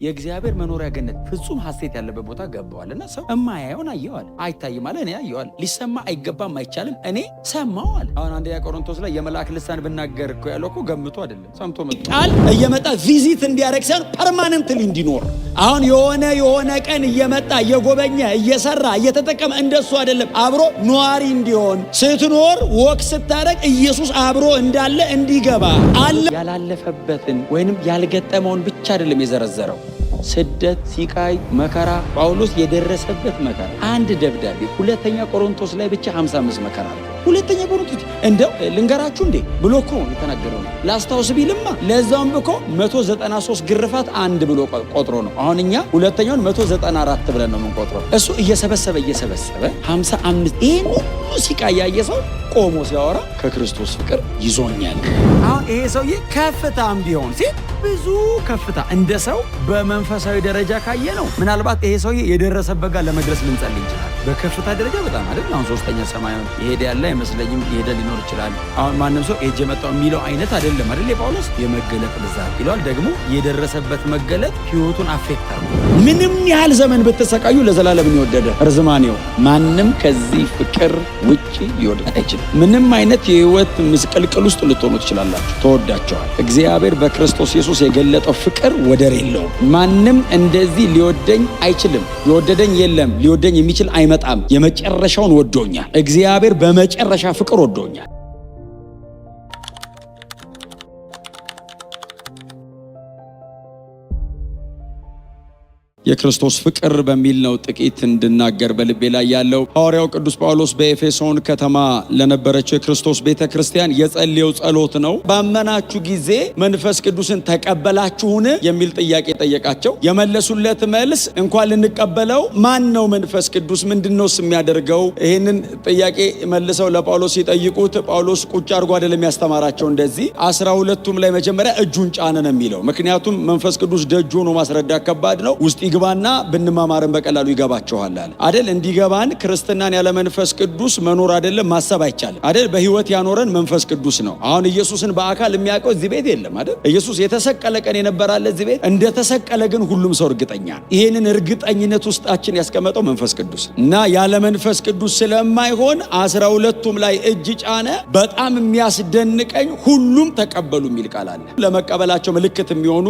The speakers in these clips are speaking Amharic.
የእግዚአብሔር መኖሪያ ገነት ፍጹም ሐሴት ያለበት ቦታ ገባዋልና ሰው እማያየውን አየዋል። አይታይም አለ እኔ አየዋል። ሊሰማ አይገባም አይቻልም እኔ ሰማዋል። አሁን አንደኛ ቆሮንቶስ ላይ የመልአክ ልሳን ብናገር እኮ ያለው እኮ ገምቶ አይደለም ሰምቶ መጥቶ ቃል እየመጣ ቪዚት እንዲያረግ ሳይሆን ፐርማነንትሊ እንዲኖር። አሁን የሆነ ቀን እየመጣ እየጎበኘ እየሰራ እየተጠቀመ እንደሱ አይደለም። አብሮ ኗሪ እንዲሆን ስትኖር ወክ ስታረግ ኢየሱስ አብሮ እንዳለ እንዲገባ አለ። ያላለፈበትን ወይንም ያልገጠመውን ብቻ አይደለም የዘረዘረው ስደት፣ ሲቃይ፣ መከራ ጳውሎስ የደረሰበት መከራ አንድ ደብዳቤ ሁለተኛ ቆሮንቶስ ላይ ብቻ 55 መከራ አለ። ሁለተኛ ቆሮንቶስ እንደው ልንገራችሁ እንዴ ብሎ እኮ የተናገረው ነው። ላስታውስ ቢልማ ለዛውም እኮ 193 ግርፋት አንድ ብሎ ቆጥሮ ነው። አሁን እኛ ሁለተኛውን 194 ብለን ነው የምንቆጥረው። እሱ እየሰበሰበ 55 ይሄን ሁሉ ሲቃይ ያየ ሰው ቆሞ ሲያወራ ከክርስቶስ ፍቅር ይዞኛል። አሁን ይሄ ሰውዬ ከፍታም ቢሆን ሲል ብዙ ከፍታ እንደ ሰው በመንፈሳዊ ደረጃ ካየ ነው ምናልባት ይሄ ሰውዬ የደረሰበት ጋር ለመድረስ ልንጸልይ ይችላል። በከፍታ ደረጃ በጣም አይደል አሁን ሶስተኛ ሰማዩን ይሄድ ያለ አይመስለኝም። ይሄደ ሊኖር ይችላል። አሁን ማንም ሰው እጄ መጣው የሚለው አይነት አይደለም አይደል? ጳውሎስ የመገለጥ ብዛት ይሏል። ደግሞ የደረሰበት መገለጥ ህይወቱን አፌክት አድርጎ ምንም ያህል ዘመን ብትሰቃዩ ለዘላለም ይወደደ እርዝማኔው ማንም ከዚህ ፍቅር ውጪ ሊወድ አይችልም። ምንም አይነት የህይወት ምስቅልቅል ውስጥ ልትሆኑ ትችላላችሁ። ተወዳቸዋል። እግዚአብሔር በክርስቶስ ኢየሱስ የገለጠው ፍቅር ወደር የለውም። ማንም እንደዚህ ሊወደኝ አይችልም። የወደደኝ የለም። ሊወደኝ የሚችል አይመጣም። የመጨረሻውን ወዶኛል። እግዚአብሔር በመጨረሻ ፍቅር ወዶኛል። የክርስቶስ ፍቅር በሚል ነው ጥቂት እንድናገር በልቤ ላይ ያለው። ሐዋርያው ቅዱስ ጳውሎስ በኤፌሶን ከተማ ለነበረችው የክርስቶስ ቤተክርስቲያን የጸለየው ጸሎት ነው። ባመናችሁ ጊዜ መንፈስ ቅዱስን ተቀበላችሁን የሚል ጥያቄ ጠየቃቸው። የመለሱለት መልስ እንኳን ልንቀበለው ማን ነው መንፈስ ቅዱስ ምንድነውስ የሚያደርገው? ይህንን ጥያቄ መልሰው ለጳውሎስ ሲጠይቁት ጳውሎስ ቁጭ አድርጎ አይደለም ያስተማራቸው። እንደዚህ 12ቱም ላይ መጀመሪያ እጁን ጫነ ነው የሚለው። ምክንያቱም መንፈስ ቅዱስ ደጅ ሆኖ ማስረዳት ከባድ ነው። ውስጥ ይግባና ብንማማርን በቀላሉ ይገባቸዋል አለ አይደል? እንዲገባን ክርስትናን ያለ መንፈስ ቅዱስ መኖር አይደለም ማሰብ አይቻልም አይደል? በህይወት ያኖረን መንፈስ ቅዱስ ነው። አሁን ኢየሱስን በአካል የሚያውቀው እዚህ ቤት የለም አይደል? ኢየሱስ የተሰቀለ ቀን የነበራለ እዚህ ቤት እንደተሰቀለ ግን ሁሉም ሰው እርግጠኛ ነው። ይሄንን እርግጠኝነት ውስጣችን ያስቀመጠው መንፈስ ቅዱስ እና ያለ መንፈስ ቅዱስ ስለማይሆን 12ቱም ላይ እጅ ጫነ። በጣም የሚያስደንቀኝ ሁሉም ተቀበሉ የሚል ቃል አለ። ለመቀበላቸው ምልክት የሚሆኑ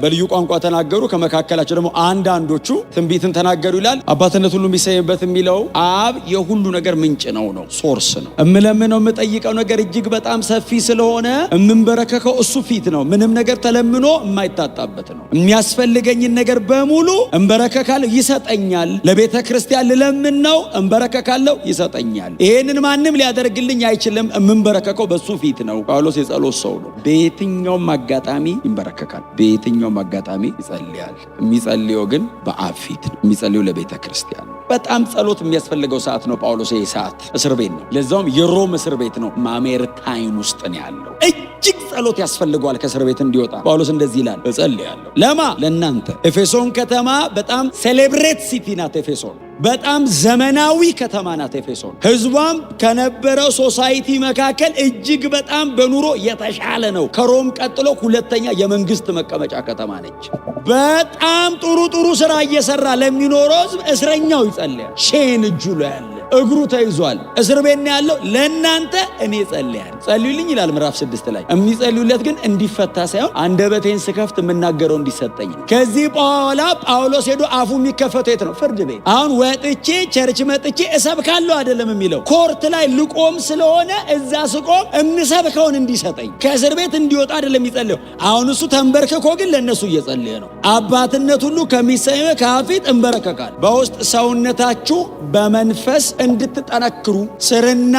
በልዩ ቋንቋ ተናገሩ፣ ከመካከላቸው ደግሞ አንዳንዶቹ ትንቢትን ተናገሩ ይላል። አባትነት ሁሉ የሚሰየምበት የሚለው አብ የሁሉ ነገር ምንጭ ነው ሶርስ ነው። እምለምነው የምጠይቀው ነገር እጅግ በጣም ሰፊ ስለሆነ እምንበረከከው እሱ ፊት ነው። ምንም ነገር ተለምኖ የማይታጣበት ነው። የሚያስፈልገኝን ነገር በሙሉ እንበረከካለሁ፣ ይሰጠኛል። ለቤተ ክርስቲያን ልለምን ነው፣ እንበረከካለሁ፣ ይሰጠኛል። ይሄንን ማንም ሊያደርግልኝ አይችልም። የምንበረከከው በሱ ፊት ነው። ጳውሎስ የጸሎት ሰው ነው። በየትኛውም አጋጣሚ ይንበረከካል፣ በየትኛውም አጋጣሚ ይጸልያል። የሚጸልየው ግን በአብ ፊት ነው። የሚጸልየው ለቤተ ክርስቲያን ነው። በጣም ጸሎት የሚያስፈልገው ሰዓት ነው። ጳውሎስ ይህ ሰዓት እስር ቤት ነው። ለዛውም የሮም እስር ቤት ነው። ማሜርታይን ውስጥ ነው ያለው። እጅግ ጸሎት ያስፈልገዋል ከእስር ቤት እንዲወጣ። ጳውሎስ እንደዚህ ይላል፣ እጸልያለሁ። ለማ ለእናንተ። ኤፌሶን ከተማ በጣም ሴሌብሬት ሲቲ ናት። ኤፌሶን በጣም ዘመናዊ ከተማ ናት። ኤፌሶን ህዝቧም ከነበረው ሶሳይቲ መካከል እጅግ በጣም በኑሮ የተሻለ ነው። ከሮም ቀጥሎ ሁለተኛ የመንግስት መቀመጫ ከተማ ነች። በጣም ጥሩ ስራ እየሰራ ለሚኖረው ህዝብ እስረኛው ይጸልያል። ሼን እጁ ላይ ያለ እግሩ ተይዟል፣ እስር ቤት ነው ያለው። ለእናንተ እኔ ጸልያለሁ፣ ጸልዩልኝ ይላል ምዕራፍ 6 ላይ። የሚጸልዩለት ግን እንዲፈታ ሳይሆን አንደበቴን ስከፍት የምናገረው እንዲሰጠኝ ነው። ከዚህ በኋላ ጳውሎስ ሄዶ አፉ የሚከፈተው የት ነው? ፍርድ ቤት። አሁን ወጥቼ ቸርች መጥቼ እሰብካለሁ አይደለም የሚለው፣ ኮርት ላይ ልቆም ስለሆነ እዛ ስቆም የምሰብከውን እንዲሰጠኝ ከእስር ቤት እንዲወጣ አይደለም የሚጸልየው። አሁን እሱ ተንበርክኮ ግን ለእነሱ እየጸለየ ነው። አባትነት ሁሉ ከሚሰየመ ከፊት እንበረከካል። በውስጥ ሰውነታችሁ በመንፈስ እንድትጠነክሩ ስርና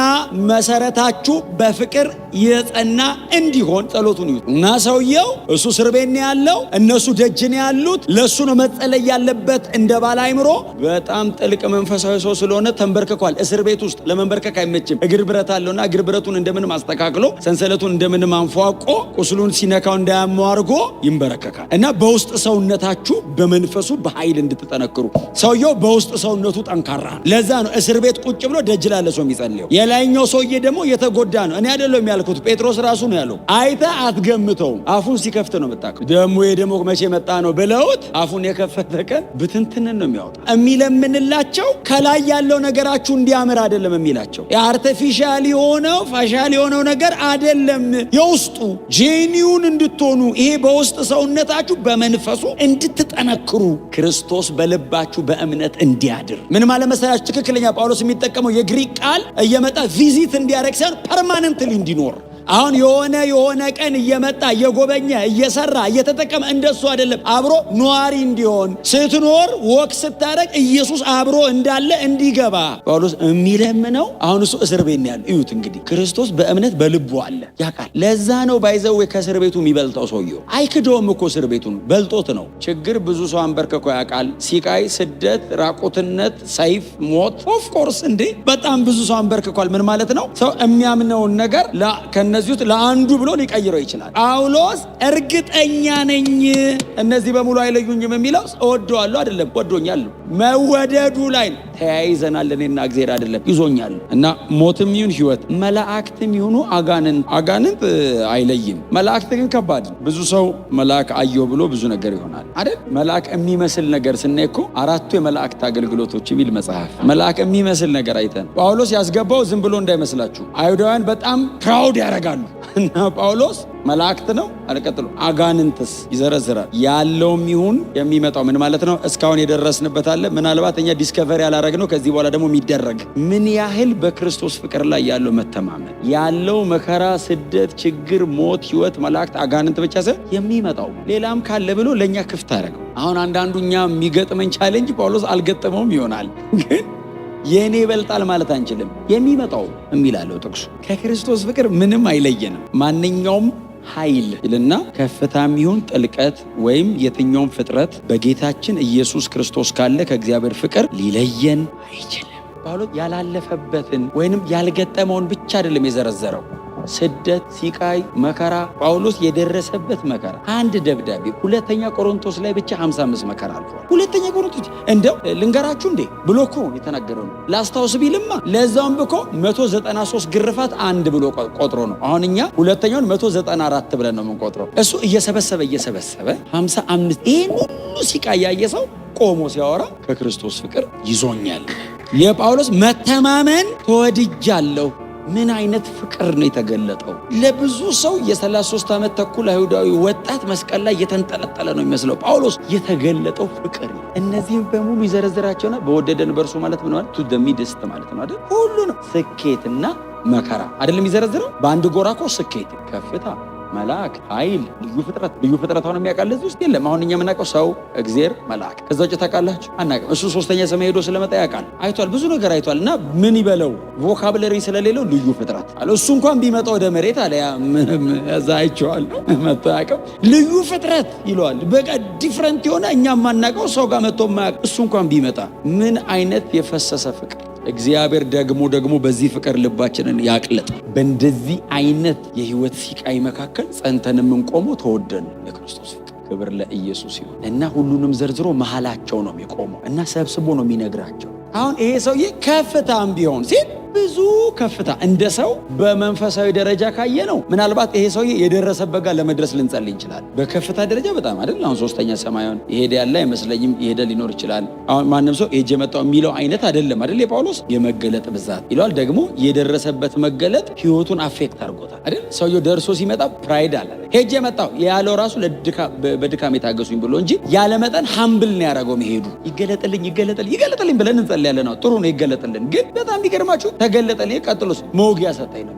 መሰረታችሁ በፍቅር የጸና እንዲሆን ጸሎቱን ይሁን እና ሰውየው እሱ እስር ቤት ነው ያለው፣ እነሱ ደጅ ነው ያሉት። ለሱ ነው መጸለይ ያለበት እንደ ባለ አእምሮ። በጣም ጥልቅ መንፈሳዊ ሰው ስለሆነ ተንበርክኳል። እስር ቤት ውስጥ ለመንበርከክ አይመችም። እግር ብረት አለውና እግር ብረቱን እንደምንም አስተካክሎ ሰንሰለቱን እንደምንም አንፏቆ ቁስሉን ሲነካው እንዳያመው አድርጎ ይንበረከካል። እና በውስጥ ሰውነታችሁ በመንፈሱ በኃይል እንድትጠነክሩ። ሰውየው በውስጥ ሰውነቱ ጠንካራ ነው። ለዛ ነው እስር ቤት ቁጭ ብሎ ደጅ ላለ ሰው የሚጸልየው። የላይኛው ሰውዬ ደግሞ የተጎዳ ነው። እኔ አይደለም ያልኩት፣ ጴጥሮስ ራሱ ነው ያለው። አይተህ አትገምተውም፣ አፉን ሲከፍት ነው የምታውቀው። ደግሞ መቼ መጣ ነው ብለውት አፉን የከፈተ ቀን ብትንትንን ነው የሚያወጣ። የሚለምንላቸው ከላይ ያለው ነገራችሁ እንዲያምር አይደለም የሚላቸው። የአርቲፊሻል የሆነው ፋሻል የሆነው ነገር አይደለም፣ የውስጡ ጄኒውን እንድትሆኑ ይሄ በውስጥ ሰውነታችሁ በመንፈሱ እንድትጠነክሩ ክርስቶስ በልባችሁ በእምነት እንዲያድር። ምን ማለት መሰላችሁ? ትክክለኛ ጳውሎስ የሚጠቀመው የግሪክ ቃል እየመጣ ቪዚት እንዲያደርግ ሳይሆን ፐርማነንትሊ እንዲኖር። አሁን የሆነ ቀን እየመጣ እየጎበኘ እየሰራ እየተጠቀመ እንደሱ አይደለም። አብሮ ኗሪ እንዲሆን ስትኖር ወክ ስታረግ ኢየሱስ አብሮ እንዳለ እንዲገባ ጳውሎስ የሚለምነው። አሁን እሱ እስር ቤት ነው ያለ። እዩት እንግዲህ ክርስቶስ በእምነት በልቡ አለ፣ ያውቃል። ለዛ ነው ባይዘው ከእስር ቤቱ የሚበልጠው ሰውየው። አይክደውም እኮ እስር ቤቱን በልጦት ነው። ችግር ብዙ ሰው አንበርክኮ ያውቃል። ሲቃይ፣ ስደት፣ ራቁትነት፣ ሰይፍ፣ ሞት ኦፍኮርስ እንዴ በጣም ብዙ ሰው አንበርክኳል። ምን ማለት ነው? ሰው የሚያምነውን ነገር እነዚህ ለአንዱ ብሎ ሊቀይረው ይችላል። ጳውሎስ እርግጠኛ ነኝ እነዚህ በሙሉ አይለዩኝም የሚለው እወደዋለሁ አይደለም፣ ወዶኛል። መወደዱ ላይ ተያይዘናል። እኔና እግዚአብሔር አይደለም ይዞኛል። እና ሞትም ይሁን ሕይወት፣ መላእክትም ይሁኑ አጋንንት አይለይም። መላእክት ግን ከባድ። ብዙ ሰው መልአክ አየው ብሎ ብዙ ነገር ይሆናል አይደል? መልአክ የሚመስል ነገር ስናይ እኮ 4ቱ የመላእክት አገልግሎቶች የሚል መጽሐፍ መልአክ የሚመስል ነገር አይተን ጳውሎስ ያስገባው ዝም ብሎ እንዳይመስላችሁ። አይሁዳውያን በጣም ፕራውድ ያደርጋሉ እና ጳውሎስ መላእክት ነው አልቀጥሉ አጋንንትስ ይዘረዝራል። ያለውም ይሁን የሚመጣው ምን ማለት ነው? እስካሁን የደረስንበት አለ። ምናልባት እኛ ዲስከቨሪ ያላረግነው ከዚህ በኋላ ደግሞ የሚደረግ ምን ያህል በክርስቶስ ፍቅር ላይ ያለው መተማመን ያለው መከራ፣ ስደት፣ ችግር፣ ሞት፣ ሕይወት፣ መላእክት፣ አጋንንት ብቻ ሳይሆን የሚመጣው ሌላም ካለ ብሎ ለእኛ ክፍት አደረገው። አሁን አንዳንዱ እኛ የሚገጥመን ቻሌንጅ ጳውሎስ አልገጠመውም ይሆናል ግን የኔ ይበልጣል ማለት አንችልም። የሚመጣው የሚላለው ጥቅሱ ከክርስቶስ ፍቅር ምንም አይለየንም። ማንኛውም ኃይል ይልና ከፍታም ይሁን ጥልቀት ወይም የትኛውም ፍጥረት በጌታችን ኢየሱስ ክርስቶስ ካለ ከእግዚአብሔር ፍቅር ሊለየን አይችልም። ጳውሎስ ያላለፈበትን ወይንም ያልገጠመውን ብቻ አይደለም የዘረዘረው። ስደት፣ ሲቃይ፣ መከራ ጳውሎስ የደረሰበት መከራ አንድ ደብዳቤ ሁለተኛ ቆሮንቶስ ላይ ብቻ 55 መከራ አልፏል። ሁለተኛ ቆሮንቶስ እንደው ልንገራችሁ እንዴ ብሎ እኮ የተናገረው ነው። ላስታውስ ቢልማ ለዛውም ብኮ 193 ግርፋት አንድ ብሎ ቆጥሮ ነው። አሁን እኛ ሁለተኛውን 194 ብለን ነው የምንቆጥረው። እሱ እየሰበሰበ 55 ይህን ሁሉ ሲቃይ ያየ ሰው ቆሞ ሲያወራ ከክርስቶስ ፍቅር ይዞኛል። የጳውሎስ መተማመን ተወድጃለሁ። ምን አይነት ፍቅር ነው የተገለጠው! ለብዙ ሰው የ33 ዓመት ተኩል አይሁዳዊ ወጣት መስቀል ላይ የተንጠለጠለ ነው የሚመስለው። ጳውሎስ የተገለጠው ፍቅር እነዚህም በሙሉ ይዘረዝራቸውና በወደደን በእርሱ ማለት ምን ማለት ቱ ደሚድስት ማለት ነው አይደል? ሁሉንም ስኬትና መከራ አይደለም ይዘረዝረው። በአንድ ጎራ እኮ ስኬት፣ ከፍታ፣ መልአክ፣ ኃይል፣ ልዩ ፍጥረት ሆነ የሚያውቃል እዚህ ውስጥ የለም። አሁን እኛ የምናውቀው ሰው፣ እግዚአብሔር፣ መልአክ። ከዛ ውጭ ታውቃላችሁ አናውቅም። እሱ ሶስተኛ ሰማይ ሄዶ ስለመጣ ያውቃል፣ አይቷል፣ ብዙ ነገር አይቷል። እና ምን ይበለው ቮካብለሪ ስለሌለው ልዩ ፍጥረት አለ። እሱ እንኳን ቢመጣ ወደ መሬት አለ ያ ምንም እዛ አይቼዋለሁ መጥቶ ያውቅም ልዩ ፍጥረት ይለዋል። በቃ ዲፍረንት የሆነ እኛ የማናውቀው ሰው ጋር መጥቶ የማያውቅ እሱ እንኳን ቢመጣ ምን አይነት የፈሰሰ ፍቅር! እግዚአብሔር ደግሞ በዚህ ፍቅር ልባችንን ያቅልጥ። በእንደዚህ አይነት የህይወት ሲቃይ መካከል ጸንተን የምንቆመው ተወደን ለክርስቶስ ፍቅር። ክብር ለኢየሱስ ይሁን እና ሁሉንም ዘርዝሮ መሃላቸው ነው የሚቆመው እና ሰብስቦ ነው የሚነግራቸው። አሁን ይሄ ሰውዬ ከፍታም ቢሆን ሲል ብዙ ከፍታ እንደ ሰው በመንፈሳዊ ደረጃ ካየ ነው ምናልባት ይሄ ሰውዬ የደረሰበት ጋር ለመድረስ ልንጸልይ እንችላል። በከፍታ ደረጃ በጣም አይደል? አሁን ሶስተኛ ሰማዩን ይሄድ ያለ አይመስለኝም። ይሄደ ሊኖር ይችላል። አሁን ማንም ሰው ሄጄ መጣው የሚለው አይነት አይደለም አይደል? የጳውሎስ የመገለጥ ብዛት ይለዋል። ደግሞ የደረሰበት መገለጥ ህይወቱን አፌክት አድርጎታል አይደል? ሰውዬው ደርሶ ሲመጣ ፕራይድ አለ። ሄጄ መጣው ያለው ራሱ በድካም የታገሱኝ ብሎ እንጂ ያለ መጠን ሀምብል ነው ያደረገው። መሄዱ ይገለጥልኝ ብለን እንጸልያለን ነው። ጥሩ ነው ይገለጥልን። ግን በጣም ቢገርማችሁ ተገለጠልኝ። ቀጥሎስ መውጊያ ሰጠኝ ነው።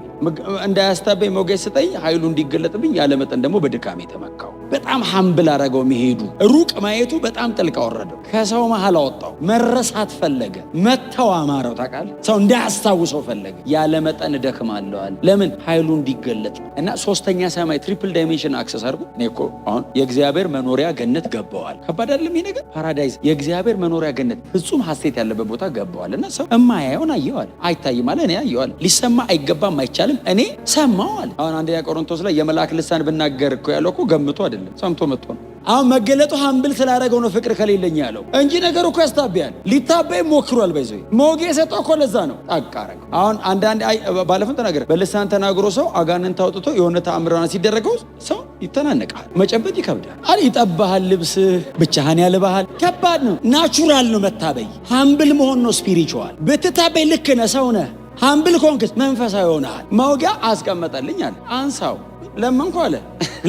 እንዳያስታበኝ መውጊያ ሰጠኝ፣ ኃይሉ እንዲገለጥብኝ። ያለ መጠን ደግሞ በድካም የተመካው በጣም ሀምብል አረገው። መሄዱ ሩቅ ማየቱ በጣም ጥልቅ አወረደው። ከሰው መሃል አወጣው። መረሳት ፈለገ። መተው አማረው። ታውቃለህ፣ ሰው እንዳያስታውሰው ፈለገ። ያለ መጠን እደክማለዋል። ለምን? ኃይሉ እንዲገለጥ እና ሶስተኛ ሰማይ ትሪፕል ዳይሜንሽን አክሰስ አድርጎ እኔ እኮ አሁን የእግዚአብሔር መኖሪያ ገነት ገባዋል። ከባድ አይደለም ይሄ ነገር? ፓራዳይዝ፣ የእግዚአብሔር መኖሪያ ገነት፣ ፍጹም ሐሴት ያለበት ቦታ ገባዋል። እና ሰው እማያየውን አየዋል። አይታይም አለ። እኔ አየዋል። ሊሰማ አይገባም አይቻልም፣ እኔ ሰማዋል። አሁን አንደኛ ቆሮንቶስ ላይ የመልአክ ልሳን ብናገር እኮ ያለው እኮ ገምቶ አይደለም፣ ሰምቶ መጥቶ ነው። አሁን መገለጡ ሀምብል ስላደረገው ነው ፍቅር ከሌለኝ ያለው እንጂ ነገሩ እኮ ያስታብያል። ሊታበይ ሞክሯል። በይዘው ሞጌ የሰጠው እኮ ለዛ ነው። አቃረግ አሁን አንዳንድ ባለፈው ተናገረ በልሳን ተናግሮ ሰው አጋንንት አውጥቶ የሆነ ተአምራና ሲደረገው ሰው ይተናነቃል። መጨበጥ ይከብዳል። ይጠባሃል፣ ልብስህ ብቻህን ያልባሃል። ከባድ ነው። ናቹራል ነው መታበይ። ሀምብል መሆን ነው ስፒሪቹዋል። ብትታበይ ልክ ነህ፣ ሰው ነህ። ሀምብል ኮንክስ መንፈሳዊ ሆነሃል። መውጊያ አስቀመጠልኝ አለ። አንሳው ለመንኩ አለ።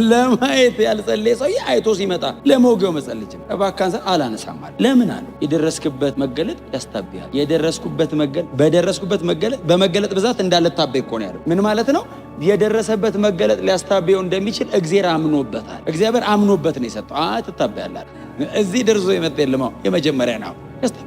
ለማየት ያልጸለየ ሰውዬ አይቶ ሲመጣ ለመውጊያው መጸለይ እባክህ አንሳ አላነሳም አለ። ለምን አለ? የደረስክበት መገለጥ ያስታብያል። በደረስኩበት መገለጥ በመገለጥ ብዛት እንዳልታበይ እኮ ነው ያለው። ምን ማለት ነው? የደረሰበት መገለጥ ሊያስታበየው እንደሚችል እግዚአብሔር አምኖበታል። እግዚአብሔር አምኖበት ነው የሰጠው። ትታበያለህ። እዚህ ደርሶ የመጣ የለም። የመጀመሪያ ነው።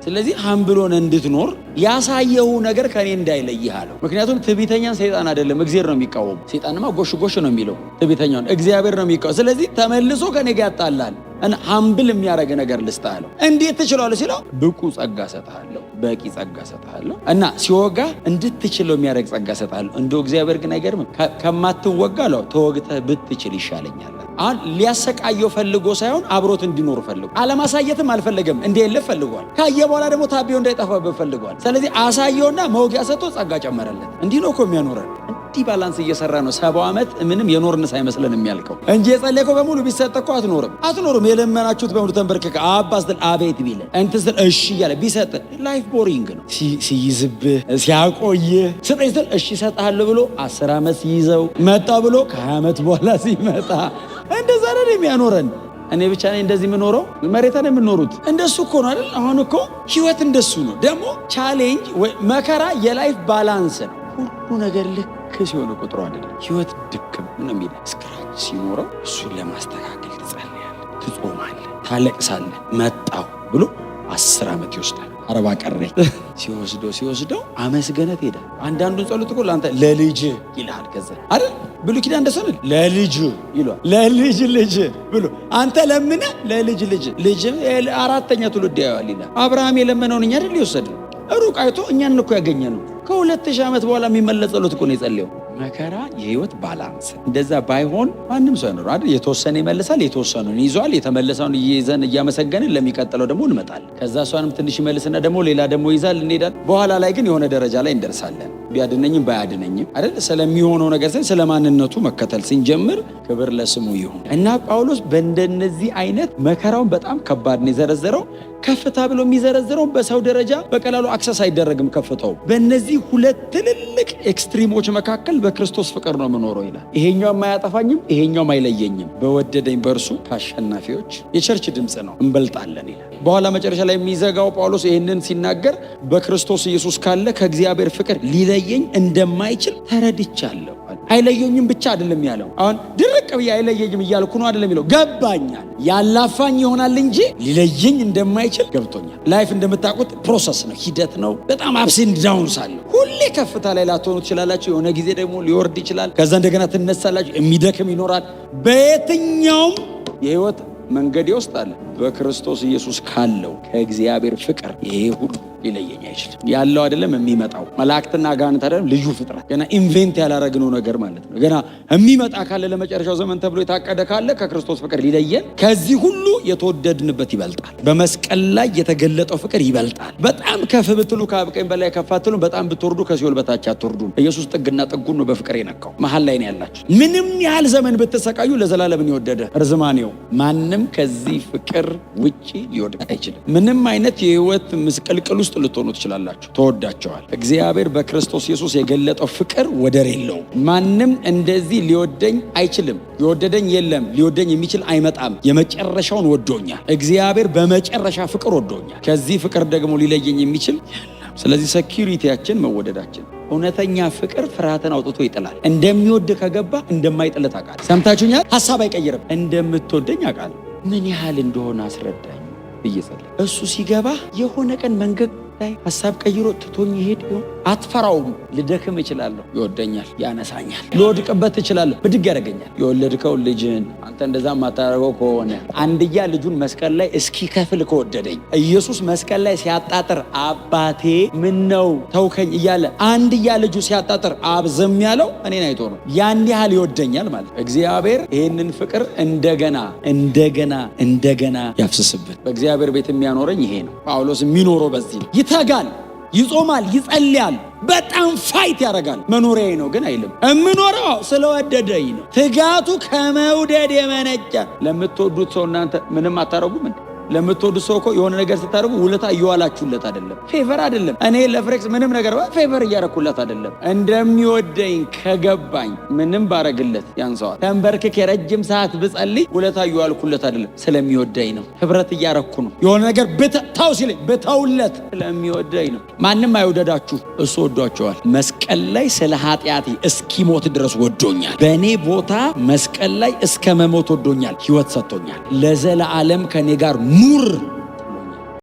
ስለዚህ ሀምብሎን እንድትኖር ያሳየው ነገር ከኔ እንዳይለይህ አለው። ምክንያቱም ትዕቢተኛን ሰይጣን አይደለም እግዚአብሔር ነው የሚቃወሙ። ሰይጣንማ ጎሽ ጎሽ ነው የሚለው፣ ትዕቢተኛውን እግዚአብሔር ነው የሚቃወሙ። ስለዚህ ተመልሶ ከኔ ጋር ያጣላል እና ሀምብል የሚያደርግ ነገር ልስጥህ አለው። እንዴት ትችላለህ ሲለው ብቁ ጸጋ ሰጥሃለሁ፣ በቂ ጸጋ ሰጥሃለሁ እና ሲወጋ እንድትችለው የሚያደርግ ጸጋ ሰጥሃለሁ። እንደው እግዚአብሔር ግን አይገርምም? ከማትወጋ አለው ተወግተህ ብትችል ይሻለኛል። አሁን ሊያሰቃየው ፈልጎ ሳይሆን አብሮት እንዲኖር ፈልጎ፣ አለማሳየትም አልፈለገም። እንዲልህ ፈልጓል። ካየ በኋላ ደግሞ ታቢው እንዳይጠፋበት ፈልጓል። ስለዚህ አሳየውና መውጊያ ሰጥቶ ጸጋ ጨመረለት። እንዲህ ነው እኮ የሚያኖረን። እንዲህ ባላንስ እየሰራ ነው 70 ዓመት ምንም የኖርን ሳይመስለን የሚያልቀው እንጂ የጸለየው በሙሉ ቢሰጥ እኮ አትኖርም። የለመናችሁት በሙሉ ተንበርክከ አባ ስትል አቤት ቢለ እንትን ስትል እሺ እያለ ቢሰጥ ላይፍ ቦሪንግ ነው። ሲይዝብህ ሲያቆይህ ስጠኝ ስትል እሺ እሰጥሃለሁ ብሎ 10 ዓመት ሲይዘው መጣ ብሎ ከ20 ዓመት በኋላ ሲመጣ እንደዛ ነው የሚያኖረን። እኔ ብቻ ነኝ እንደዚህ የምኖረው? መሬት ላይ የምኖሩት እንደሱ እኮ ነው አይደል? አሁን እኮ ህይወት እንደሱ ነው። ደግሞ ቻሌንጅ ወይ መከራ የላይፍ ባላንስ ነው። ሁሉ ነገር ልክ ሲሆን ቁጥሩ አይደለም። ህይወት ድክም ነው የሚል ስክራች ሲኖረው እሱን ለማስተካከል ትጸልያለህ፣ ትጾማለህ፣ ታለቅሳለህ። መጣው ብሎ 10 ዓመት ይወስዳል። አረባ ቀረ ሲወስደው አመስገነት ሄደ። አንዳንዱን ጸሎት እኮ ለአንተ ለልጅ ይልሃል። ከዛ አይደል ብሉይ ኪዳን እንደሰነ ለልጅ ይሏል። ለልጅ ብሎ አንተ ለምነ ለልጅ ልጅ 4ኛ ትውልድ ያያል ይላል። አብርሃም የለመነውን እኛ አይደል ይወሰደው ሩቅ አይቶ እኛን እኮ ያገኘነው። ከ2000 ዓመት በኋላ የሚመለስ ጸሎት እኮ ነው የጸለየው። መከራ የህይወት ባላንስ። እንደዛ ባይሆን ማንም ሰው ያኖር አይደል? የተወሰነ ይመልሳል፣ የተወሰነውን ይዟል። የተመለሰውን ይዘን እያመሰገንን ለሚቀጥለው ደግሞ እንመጣለን። ከዛ እሷንም ትንሽ ይመልስና ደግሞ ሌላ ደግሞ ይዛል እንሄዳለን። በኋላ ላይ ግን የሆነ ደረጃ ላይ እንደርሳለን። ቢያድነኝም ባያድነኝም አይደል? ስለሚሆነው ነገር ሳይሆን ስለማንነቱ መከተል ስንጀምር ክብር ለስሙ ይሁን እና ጳውሎስ በእንደነዚህ አይነት መከራውን በጣም ከባድ ነው የዘረዘረው። ከፍታ ብሎ የሚዘረዝረው በሰው ደረጃ በቀላሉ አክሰስ አይደረግም። ከፍታው በእነዚህ ሁለት ትልልቅ ኤክስትሪሞች መካከል በክርስቶስ ፍቅር ነው የምኖረው ይላል። ይሄኛውም አያጠፋኝም፣ ይሄኛውም አይለየኝም። በወደደኝ በእርሱ ከአሸናፊዎች የቸርች ድምፅ ነው እንበልጣለን ይላል። በኋላ መጨረሻ ላይ የሚዘጋው ጳውሎስ ይህንን ሲናገር በክርስቶስ ኢየሱስ ካለ ከእግዚአብሔር ፍቅር ሊለየኝ እንደማይችል ተረድቻለሁ። አይለየኝም ብቻ አይደለም ያለው። አሁን ድርቅ ብዬ አይለየኝም እያልኩ ነው አይደለም የሚለው። ገባኛል፣ ያላፋኝ ይሆናል እንጂ ሊለየኝ እንደማይችል ገብቶኛል። ላይፍ እንደምታውቁት ፕሮሰስ ነው፣ ሂደት ነው። በጣም አፕስ ኤንድ ዳውንስ አለ። ሁሌ ከፍታ ላይ ላትሆኑ ትችላላችሁ። የሆነ ጊዜ ደግሞ ሊወርድ ይችላል። ከዛ እንደገና ትነሳላችሁ። የሚደክም ይኖራል። በየትኛውም የህይወት መንገድ ይወስዳል። በክርስቶስ ኢየሱስ ካለው ከእግዚአብሔር ፍቅር ይሄ ሁሉ ሊለየኝ አይችልም። ያለው አይደለም የሚመጣው። መላእክትና አጋንንት አይደለም፣ ልዩ ፍጥረት ገና ኢንቬንት ያላረግነው ነገር ማለት ነው። ገና የሚመጣ ካለ ለመጨረሻው ዘመን ተብሎ የታቀደ ካለ ከክርስቶስ ፍቅር ሊለየን ከዚህ ሁሉ የተወደድንበት ይበልጣል። በመስቀል ላይ የተገለጠው ፍቅር ይበልጣል። በጣም ከፍ ብትሉ ከአብ ቀኝ በላይ ከፍ አትሉም። በጣም ብትወርዱ ከሲኦል በታች አትወርዱም። ኢየሱስ ጥግና ጥጉን ነው በፍቅር የነካው። መሀል ላይ ነው ያላችሁ። ምንም ያህል ዘመን ብትሰቃዩ ለዘላለምን የወደደ ርዝማኔው ማንም ከዚህ ፍቅር ውጪ ሊወድቅ አይችልም። ምንም አይነት የህይወት ምስቅልቅል ውስጥ ልትሆኑ ትችላላችሁ። ተወዳቸዋል። እግዚአብሔር በክርስቶስ ኢየሱስ የገለጠው ፍቅር ወደር የለውም። ማንም እንደዚህ ሊወደኝ አይችልም። የወደደኝ የለም፣ ሊወደኝ የሚችል አይመጣም። የመጨረሻውን ወዶኛል። እግዚአብሔር በመጨረሻ ፍቅር ወዶኛል። ከዚህ ፍቅር ደግሞ ሊለየኝ የሚችል የለም። ስለዚህ ሴኩሪቲያችን መወደዳችን። እውነተኛ ፍቅር ፍርሃትን አውጥቶ ይጥላል። እንደሚወድ ከገባ እንደማይጥል ታውቃለህ። ሰምታችሁኛል? ሐሳብ አይቀይርም። እንደምትወደኝ አውቃለሁ። ምን ያህል እንደሆነ አስረዳኝ እየጸለይ እሱ ሲገባ የሆነ ቀን መንገድ ላይ ሀሳብ ቀይሮ ትቶኝ ይሄድ ይሆን? አትፈራውም። ልደክም እችላለሁ፣ ይወደኛል፣ ያነሳኛል። ልወድቅበት እችላለሁ፣ ብድግ ያደርገኛል። የወለድከው ልጅን አንተ እንደዛ ማታረገው ከሆነ አንድያ ልጁን መስቀል ላይ እስኪከፍል ከወደደኝ ኢየሱስ መስቀል ላይ ሲያጣጥር አባቴ ምን ነው ተውከኝ እያለ አንድያ ልጁ ሲያጣጥር አብ ዝም ያለው እኔን አይቶ ነው። ያን ያህል ይወደኛል ማለት። እግዚአብሔር ይህንን ፍቅር እንደገና ያፍስስብን። በእግዚአብሔር ቤት የሚያኖረኝ ይሄ ነው። ጳውሎስ የሚኖረው በዚህ ነው። ይተጋል፣ ይጾማል፣ ይጸልያል፣ በጣም ፋይት ያደርጋል። መኖሪያዬ ነው ግን አይልም። እምኖረው ስለወደደኝ ነው። ትጋቱ ከመውደድ የመነጨ። ለምትወዱት ሰው እናንተ ምንም አታረጉም እንዴ? ለምትወዱ ሰው እኮ የሆነ ነገር ስታደርጉ ውለታ እየዋላችሁለት አይደለም፣ ፌቨር አይደለም። እኔ ለፍሬክስ ምንም ነገር ፌቨር እያረኩለት አይደለም። እንደሚወደኝ ከገባኝ ምንም ባረግለት ያንሰዋል። ተንበርክክ የረጅም ሰዓት ብጸልይ ውለታ እየዋልኩለት አይደለም፣ ስለሚወደኝ ነው። ህብረት እያረኩ ነው። የሆነ ነገር ብታው ሲለኝ ብታውለት ስለሚወደኝ ነው። ማንም አይወደዳችሁ፣ እሱ ወዷቸዋል። መስቀል ላይ ስለ ኃጢአቴ እስኪሞት ድረስ ወዶኛል። በእኔ ቦታ መስቀል ላይ እስከ መሞት ወዶኛል። ህይወት ሰጥቶኛል። ለዘላለም ከኔ ጋር ኑር